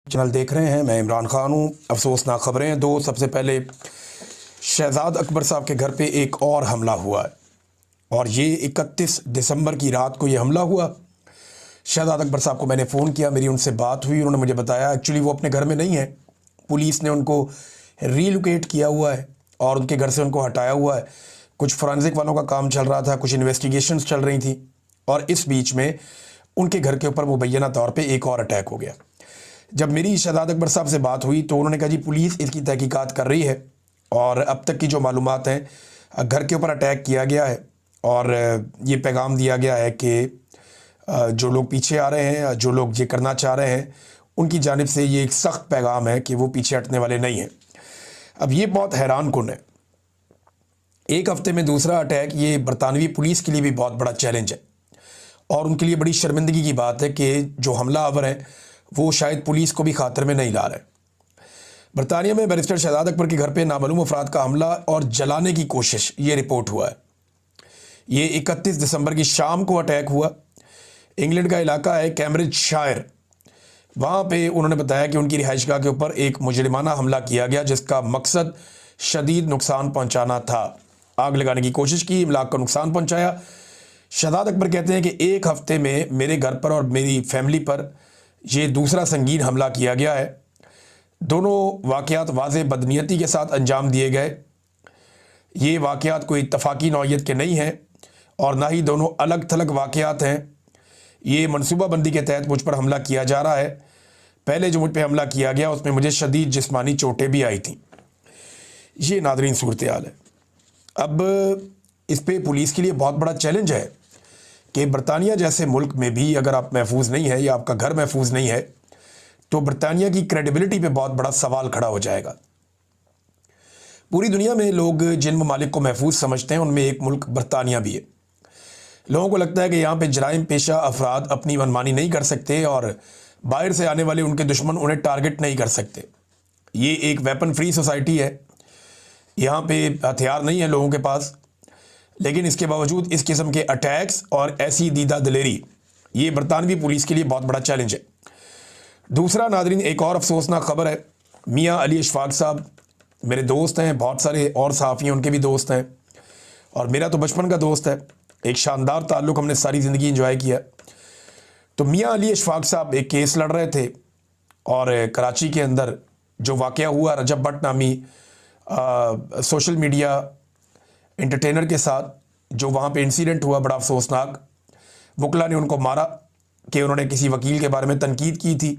Channel دیکھ رہے ہیں، میں عمران خان ہوں۔ افسوسناک خبریں ہیں دو۔ سب سے پہلے شہزاد اکبر صاحب کے گھر پہ ایک اور حملہ ہوا ہے، اور یہ 31 دسمبر کی رات کو یہ حملہ ہوا۔ شہزاد اکبر صاحب کو میں نے فون کیا، میری ان سے بات ہوئی، انہوں نے مجھے بتایا ایکچولی وہ اپنے گھر میں نہیں ہیں، پولیس نے ان کو ریلوکیٹ کیا ہوا ہے اور ان کے گھر سے ان کو ہٹایا ہوا ہے۔ کچھ فورینزک والوں کا کام چل رہا تھا، کچھ انویسٹیگیشنز چل رہی تھیں، اور اس بیچ میں ان کے گھر کے اوپر مبینہ طور پہ ایک اور اٹیک ہو گیا۔ جب میری شہزاد اکبر صاحب سے بات ہوئی تو انہوں نے کہا جی پولیس اس کی تحقیقات کر رہی ہے، اور اب تک کی جو معلومات ہیں گھر کے اوپر اٹیک کیا گیا ہے، اور یہ پیغام دیا گیا ہے کہ جو لوگ پیچھے آ رہے ہیں، جو لوگ یہ کرنا چاہ رہے ہیں، ان کی جانب سے یہ ایک سخت پیغام ہے کہ وہ پیچھے ہٹنے والے نہیں ہیں۔ اب یہ بہت حیران کن ہے، ایک ہفتے میں دوسرا اٹیک، یہ برطانوی پولیس کے لیے بھی بہت بڑا چیلنج ہے، اور ان کے لیے بڑی شرمندگی کی بات ہے کہ جو حملہ آور ہیں وہ شاید پولیس کو بھی خاطر میں نہیں لا رہے۔ برطانیہ میں بیرسٹر شہزاد اکبر کے گھر پہ نامعلوم افراد کا حملہ اور جلانے کی کوشش، یہ رپورٹ ہوا ہے۔ یہ 31 دسمبر کی شام کو اٹیک ہوا۔ انگلینڈ کا علاقہ ہے کیمبرج شائر، وہاں پہ انہوں نے بتایا کہ ان کی رہائش گاہ کے اوپر ایک مجرمانہ حملہ کیا گیا جس کا مقصد شدید نقصان پہنچانا تھا۔ آگ لگانے کی کوشش کی، املاک کو نقصان پہنچایا۔ شہزاد اکبر کہتے ہیں کہ ایک ہفتے میں میرے گھر پر اور میری فیملی پر یہ دوسرا سنگین حملہ کیا گیا ہے۔ دونوں واقعات واضح بدنیتی کے ساتھ انجام دیے گئے۔ یہ واقعات کوئی اتفاقی نوعیت کے نہیں ہیں، اور نہ ہی دونوں الگ تھلگ واقعات ہیں۔ یہ منصوبہ بندی کے تحت مجھ پر حملہ کیا جا رہا ہے۔ پہلے جو مجھ پہ حملہ کیا گیا اس میں مجھے شدید جسمانی چوٹیں بھی آئی تھیں۔ یہ ناظرین صورتحال ہے۔ اب اس پہ پولیس کے لیے بہت بڑا چیلنج ہے کہ برطانیہ جیسے ملک میں بھی اگر آپ محفوظ نہیں ہے یا آپ کا گھر محفوظ نہیں ہے تو برطانیہ کی کریڈیبلٹی پہ بہت بڑا سوال کھڑا ہو جائے گا۔ پوری دنیا میں لوگ جن ممالک کو محفوظ سمجھتے ہیں ان میں ایک ملک برطانیہ بھی ہے۔ لوگوں کو لگتا ہے کہ یہاں پہ جرائم پیشہ افراد اپنی منمانی نہیں کر سکتے، اور باہر سے آنے والے ان کے دشمن انہیں ٹارگٹ نہیں کر سکتے۔ یہ ایک ویپن فری سوسائٹی ہے، یہاں پہ ہتھیار نہیں ہے لوگوں کے پاس، لیکن اس کے باوجود اس قسم کے اٹیکس اور ایسی دیدہ دلیری، یہ برطانوی پولیس کے لیے بہت بڑا چیلنج ہے۔ دوسرا ناظرین ایک اور افسوسناک خبر ہے۔ میاں علی اشفاق صاحب میرے دوست ہیں، بہت سارے اور صحافی ہیں ان کے بھی دوست ہیں، اور میرا تو بچپن کا دوست ہے، ایک شاندار تعلق ہم نے ساری زندگی انجوائے کیا۔ تو میاں علی اشفاق صاحب ایک کیس لڑ رہے تھے، اور کراچی کے اندر جو واقعہ ہوا رجب بٹ نامی سوشل میڈیا انٹرٹینر کے ساتھ، جو وہاں پہ انسیڈنٹ ہوا بڑا افسوسناک، وکلا نے ان کو مارا کہ انہوں نے کسی وکیل کے بارے میں تنقید کی تھی،